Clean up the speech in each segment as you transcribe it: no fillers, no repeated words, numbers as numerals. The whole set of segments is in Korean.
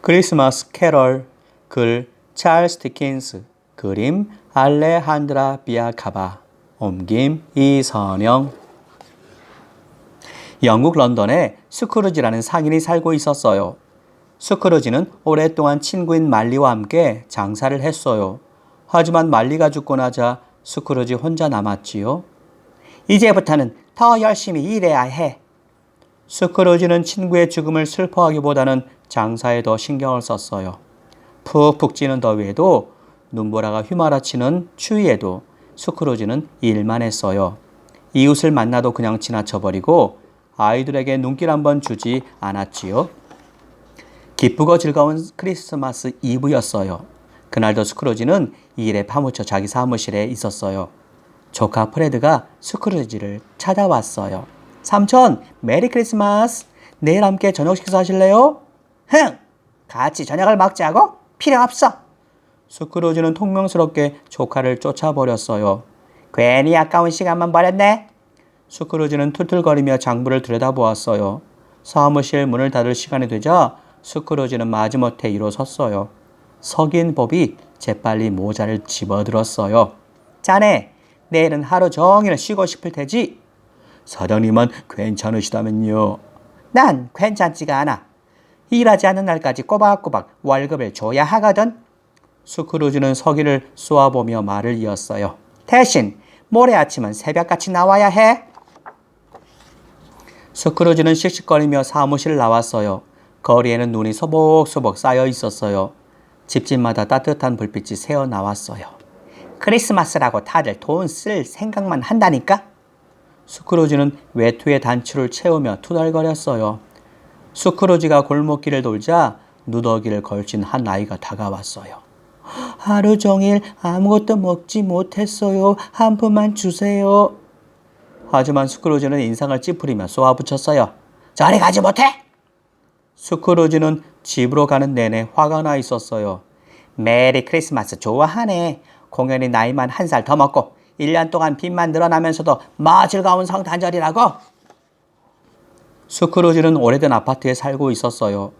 크리스마스 캐럴, 글 찰스 디킨스, 그림 알레한드라 비아카바, 옮김 이선영. 영국 런던에 스크루지라는 상인이 살고 있었어요. 스크루지는 오랫동안 친구인 말리와 함께 장사를 했어요. 하지만 말리가 죽고 나자 스크루지 혼자 남았지요. 이제부터는 더 열심히 일해야 해. 스크루지는 친구의 죽음을 슬퍼하기보다는 장사에 더 신경을 썼어요. 푹푹 찌는 더위에도 눈보라가 휘말아치는 추위에도 스크루지는 일만 했어요. 이웃을 만나도 그냥 지나쳐버리고 아이들에게 눈길 한번 주지 않았지요. 기쁘고 즐거운 크리스마스 이브였어요. 그날도 스크루지는 일에 파묻혀 자기 사무실에 있었어요. 조카 프레드가 스크루지를 찾아왔어요. 삼촌, 메리 크리스마스. 내일 함께 저녁 식사하실래요? 흥! 같이 저녁을 먹자고? 필요 없어. 스크루지는 통명스럽게 조카를 쫓아버렸어요. 괜히 아까운 시간만 버렸네. 스크루지는 툴툴거리며 장부를 들여다보았어요. 사무실 문을 닫을 시간이 되자 스크루지는 마지못해 일어섰어요. 석인 법이 재빨리 모자를 집어들었어요. 자네, 내일은 하루 종일 쉬고 싶을 테지? 사장님은 괜찮으시다면요. 난 괜찮지가 않아. 일하지 않는 날까지 꼬박꼬박 월급을 줘야 하거든. 스크루지는 서기를 쏘아보며 말을 이었어요. 대신 모레 아침은 새벽같이 나와야 해. 스크루지는 씩씩거리며 사무실을 나왔어요. 거리에는 눈이 소복소복 쌓여 있었어요. 집집마다 따뜻한 불빛이 새어나왔어요. 크리스마스라고 다들 돈 쓸 생각만 한다니까? 스크루지는 외투의 단추를 채우며 투덜거렸어요. 스크루지가 골목길을 돌자 누더기를 걸친 한 아이가 다가왔어요. 하루 종일 아무것도 먹지 못했어요. 한 푼만 주세요. 하지만 스크루지는 인상을 찌푸리며 쏘아붙였어요. 저리 가지 못해! 스크루지는 집으로 가는 내내 화가 나 있었어요. 메리 크리스마스 좋아하네. 공연히 나이만 한 살 더 먹고 1년 동안 빚만 늘어나면서도 뭐 즐거운 성탄절이라고? 스크루지는 오래된 아파트에 살고 있었어요.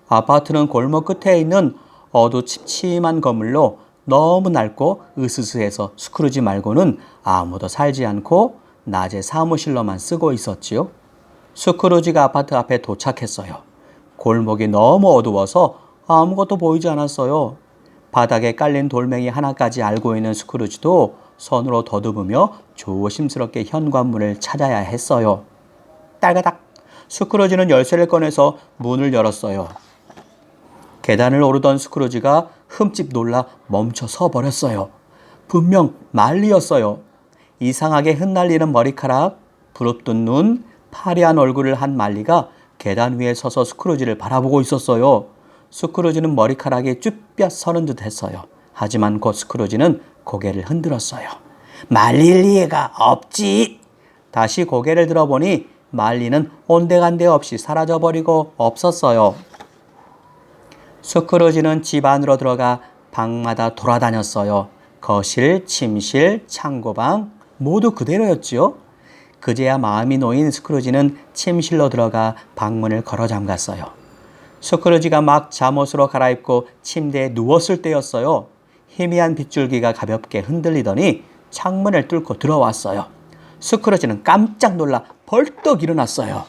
아파트는 골목 끝에 있는 어두침침한 건물로 너무 낡고 으스스해서 스크루지 말고는 아무도 살지 않고 낮에 사무실로만 쓰고 있었지요. 스크루지가 아파트 앞에 도착했어요. 골목이 너무 어두워서 아무것도 보이지 않았어요. 바닥에 깔린 돌멩이 하나까지 알고 있는 스크루지도 손으로 더듬으며 조심스럽게 현관문을 찾아야 했어요. 딸가닥! 스크루지는 열쇠를 꺼내서 문을 열었어요. 계단을 오르던 스크루지가 흠집 놀라 멈춰 서 버렸어요. 분명 말리였어요. 이상하게 흩날리는 머리카락, 부릅뜬 눈, 파리한 얼굴을 한 말리가 계단 위에 서서 스크루지를 바라보고 있었어요. 스크루지는 머리카락이 쭈뼛 서는 듯 했어요. 하지만 곧 스크루지는 고개를 흔들었어요. 말릴 리가 없지. 다시 고개를 들어보니 말리는 온데간데 없이 사라져버리고 없었어요. 스크루지는 집 안으로 들어가 방마다 돌아다녔어요. 거실, 침실, 창고방 모두 그대로였지요. 그제야 마음이 놓인 스크루지는 침실로 들어가 방문을 걸어 잠갔어요. 스크루지가 막 잠옷으로 갈아입고 침대에 누웠을 때였어요. 희미한 빗줄기가 가볍게 흔들리더니 창문을 뚫고 들어왔어요. 스크루지는 깜짝 놀라 벌떡 일어났어요.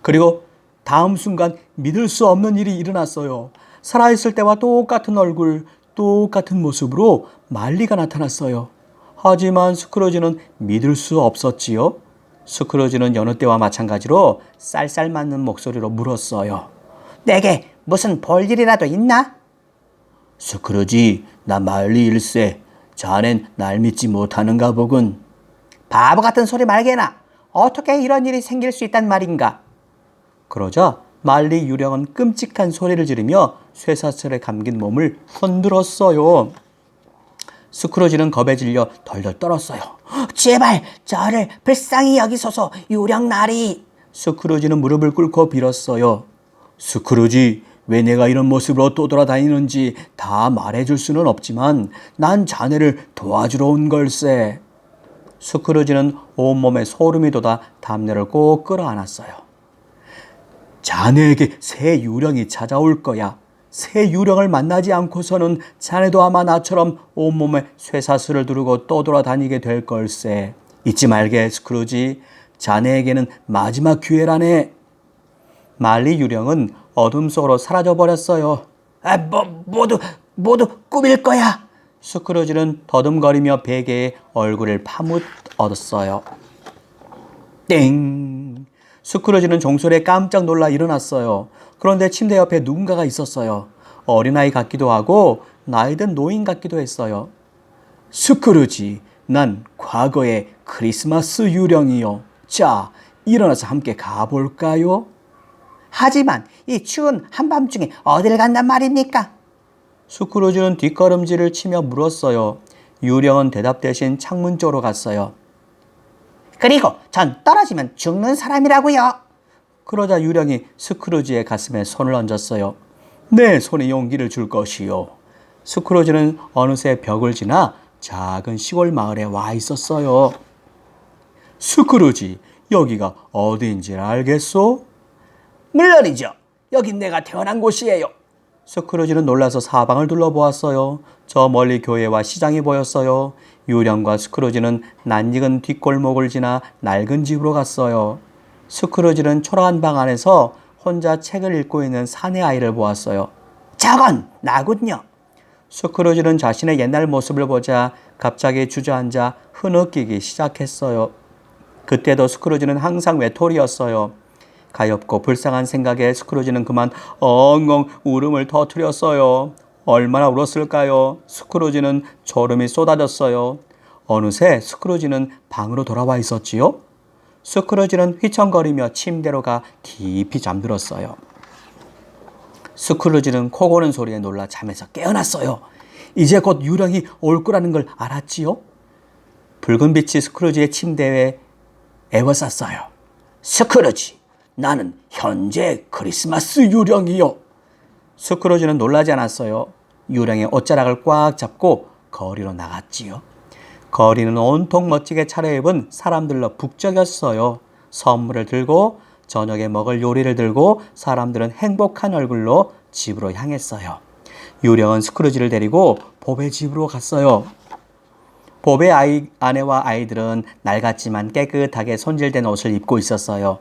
그리고 다음 순간 믿을 수 없는 일이 일어났어요. 살아있을 때와 똑같은 얼굴, 똑같은 모습으로 말리가 나타났어요. 하지만 스크루지는 믿을 수 없었지요. 스크루지는 여느 때와 마찬가지로 쌀쌀 맞는 목소리로 물었어요. 내게 무슨 볼일이라도 있나? 스크루지, 나 말리 일세. 자넨 날 믿지 못하는가 보군. 바보 같은 소리 말게나. 어떻게 이런 일이 생길 수 있단 말인가? 그러자 말리 유령은 끔찍한 소리를 지르며 쇠사슬에 감긴 몸을 흔들었어요. 스크루지는 겁에 질려 덜덜 떨었어요. 제발 저를 불쌍히 여기소서 유령나리. 스크루지는 무릎을 꿇고 빌었어요. 스크루지, 왜 내가 이런 모습으로 또 돌아다니는지 다 말해줄 수는 없지만 난 자네를 도와주러 온 걸세. 스크루지는 온몸에 소름이 돋아 담요를 꼭 끌어안았어요. 자네에게 새 유령이 찾아올 거야. 새 유령을 만나지 않고서는 자네도 아마 나처럼 온몸에 쇠사슬을 두르고 떠돌아다니게 될 걸세. 잊지 말게, 스크루지. 자네에게는 마지막 기회라네. 말리 유령은 어둠 속으로 사라져버렸어요. 모두 꿈일 거야. 스크루지는 더듬거리며 베개에 얼굴을 파묻었어요. 땡! 스크루지는 종소리에 깜짝 놀라 일어났어요. 그런데 침대 옆에 누군가가 있었어요. 어린아이 같기도 하고 나이 든 노인 같기도 했어요. 스크루지, 난 과거의 크리스마스 유령이요. 자, 일어나서 함께 가볼까요? 하지만 이 추운 한밤중에 어딜 간단 말입니까? 스크루지는 뒷걸음질을 치며 물었어요. 유령은 대답 대신 창문 쪽으로 갔어요. 그리고 전 떨어지면 죽는 사람이라고요. 그러자 유령이 스크루지의 가슴에 손을 얹었어요. 내 손에 용기를 줄 것이요. 스크루지는 어느새 벽을 지나 작은 시골 마을에 와 있었어요. 스크루지, 여기가 어디인지 알겠소? 물론이죠. 여긴 내가 태어난 곳이에요. 스크루지는 놀라서 사방을 둘러보았어요. 저 멀리 교회와 시장이 보였어요. 유령과 스크루지는 낯익은 뒷골목을 지나 낡은 집으로 갔어요. 스크루지는 초라한 방 안에서 혼자 책을 읽고 있는 사내 아이를 보았어요. 저건 나군요. 스크루지는 자신의 옛날 모습을 보자 갑자기 주저앉아 흐느끼기 시작했어요. 그때도 스크루지는 항상 외톨이였어요. 가엾고 불쌍한 생각에 스크루지는 그만 엉엉 울음을 터뜨렸어요. 얼마나 울었을까요? 스크루지는 졸음이 쏟아졌어요. 어느새 스크루지는 방으로 돌아와 있었지요. 스크루지는 휘청거리며 침대로 가 깊이 잠들었어요. 스크루지는 코 고는 소리에 놀라 잠에서 깨어났어요. 이제 곧 유령이 올 거라는 걸 알았지요. 붉은 빛이 스크루지의 침대에 에워쌌어요. 스크루지, 나는 현재 크리스마스 유령이요. 스크루지는 놀라지 않았어요. 유령의 옷자락을 꽉 잡고 거리로 나갔지요. 거리는 온통 멋지게 차려입은 사람들로 북적였어요. 선물을 들고 저녁에 먹을 요리를 들고 사람들은 행복한 얼굴로 집으로 향했어요. 유령은 스크루지를 데리고 봅의 집으로 갔어요. 봅의 아내와 아이들은 낡았지만 깨끗하게 손질된 옷을 입고 있었어요.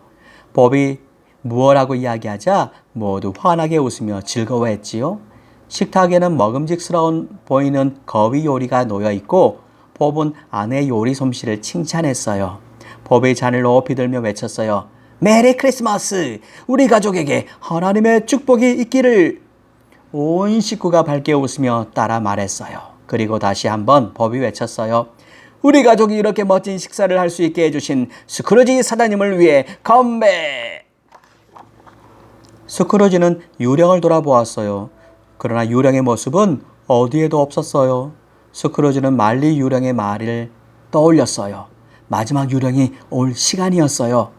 봅이 무엇라고 이야기하자 모두 환하게 웃으며 즐거워했지요. 식탁에는 먹음직스러운 보이는 거위 요리가 놓여있고 봅은 아내의 요리 솜씨를 칭찬했어요. 봅의 잔을 높이 들며 외쳤어요. 메리 크리스마스! 우리 가족에게 하나님의 축복이 있기를! 온 식구가 밝게 웃으며 따라 말했어요. 그리고 다시 한번 봅이 외쳤어요. 우리 가족이 이렇게 멋진 식사를 할 수 있게 해주신 스크루지 사장님을 위해 건배! 스크루지는 유령을 돌아보았어요. 그러나 유령의 모습은 어디에도 없었어요. 스크루지는 말리 유령의 말을 떠올렸어요. 마지막 유령이 올 시간이었어요.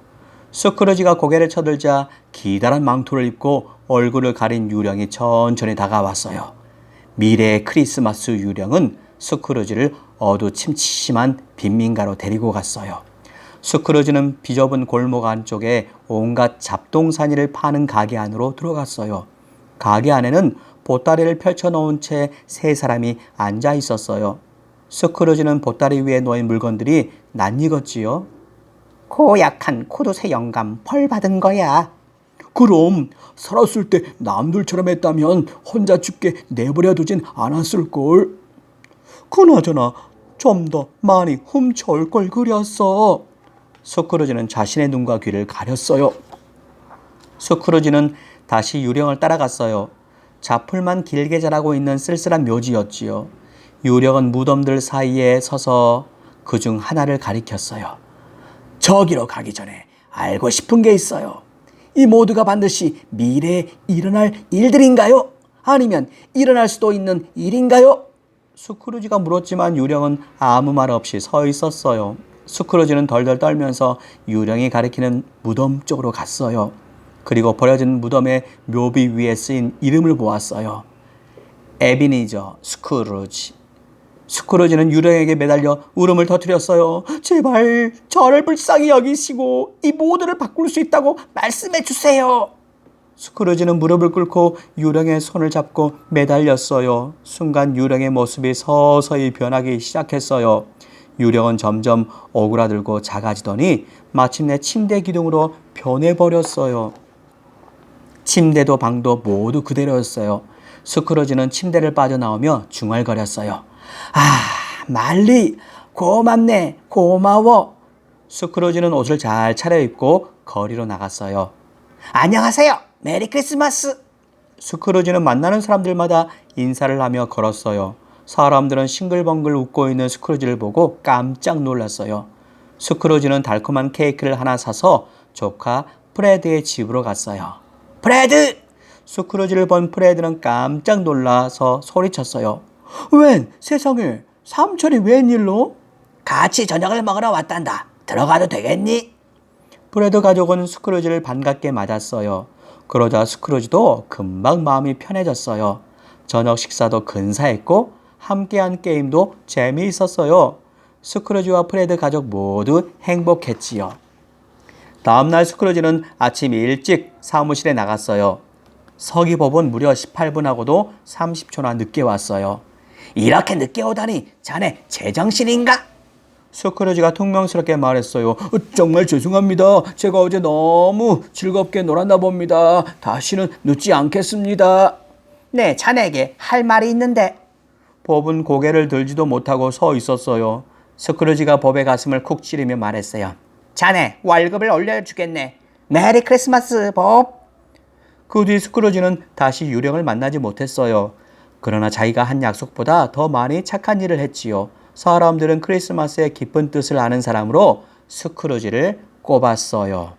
스크루지가 고개를 쳐들자 기다란 망토를 입고 얼굴을 가린 유령이 천천히 다가왔어요. 미래의 크리스마스 유령은 스크루지를 어두침침한 빈민가로 데리고 갔어요. 스크루지는 비좁은 골목 안쪽에 온갖 잡동사니를 파는 가게 안으로 들어갔어요. 가게 안에는 보따리를 펼쳐놓은 채 세 사람이 앉아 있었어요. 스크루지는 보따리 위에 놓인 물건들이 낯익었지요. 고약한 코두새 영감 벌 받은 거야. 그럼 살았을 때 남들처럼 했다면 혼자 죽게 내버려 두진 않았을걸. 그나저나 좀 더 많이 훔쳐올 걸 그렸어. 스크루지는 자신의 눈과 귀를 가렸어요. 스크루지는 다시 유령을 따라갔어요. 자풀만 길게 자라고 있는 쓸쓸한 묘지였지요. 유령은 무덤들 사이에 서서 그중 하나를 가리켰어요. 저기로 가기 전에 알고 싶은 게 있어요. 이 모두가 반드시 미래에 일어날 일들인가요? 아니면 일어날 수도 있는 일인가요? 스크루지가 물었지만 유령은 아무 말 없이 서 있었어요. 스크루지는 덜덜 떨면서 유령이 가리키는 무덤 쪽으로 갔어요. 그리고 버려진 무덤의 묘비 위에 쓰인 이름을 보았어요. 에비니저 스크루지. 스크루지는 유령에게 매달려 울음을 터뜨렸어요. 제발 저를 불쌍히 여기시고 이 모두를 바꿀 수 있다고 말씀해 주세요. 스크루지는 무릎을 꿇고 유령의 손을 잡고 매달렸어요. 순간 유령의 모습이 서서히 변하기 시작했어요. 유령은 점점 오그라들고 작아지더니 마침내 침대 기둥으로 변해버렸어요. 침대도 방도 모두 그대로였어요. 스크루지는 침대를 빠져나오며 중얼거렸어요. 아, 말리, 고맙네, 고마워. 스크루지는 옷을 잘 차려입고 거리로 나갔어요. 안녕하세요, 메리 크리스마스. 스크루지는 만나는 사람들마다 인사를 하며 걸었어요. 사람들은 싱글벙글 웃고 있는 스크루지를 보고 깜짝 놀랐어요. 스크루지는 달콤한 케이크를 하나 사서 조카 프레드의 집으로 갔어요. 프레드! 스크루지를 본 프레드는 깜짝 놀라서 소리쳤어요. 웬 세상에, 삼촌이 웬일로? 같이 저녁을 먹으러 왔단다. 들어가도 되겠니? 프레드 가족은 스크루지를 반갑게 맞았어요. 그러자 스크루지도 금방 마음이 편해졌어요. 저녁 식사도 근사했고 함께한 게임도 재미있었어요. 스크루지와 프레드 가족 모두 행복했지요. 다음날 스크루지는 아침 일찍 사무실에 나갔어요. 서기법은 무려 18분하고도 30초나 늦게 왔어요. 이렇게 늦게 오다니 자네 제정신인가? 스크루지가 퉁명스럽게 말했어요. 정말 죄송합니다. 제가 어제 너무 즐겁게 놀았나 봅니다. 다시는 늦지 않겠습니다. 네, 자네에게 할 말이 있는데. 법은 고개를 들지도 못하고 서 있었어요. 스크루지가 법의 가슴을 쿡 찌르며 말했어요. 자네 월급을 올려주겠네. 메리 크리스마스 법. 그 뒤 스크루지는 다시 유령을 만나지 못했어요. 그러나 자기가 한 약속보다 더 많이 착한 일을 했지요. 사람들은 크리스마스의 깊은 뜻을 아는 사람으로 스크루지를 꼽았어요.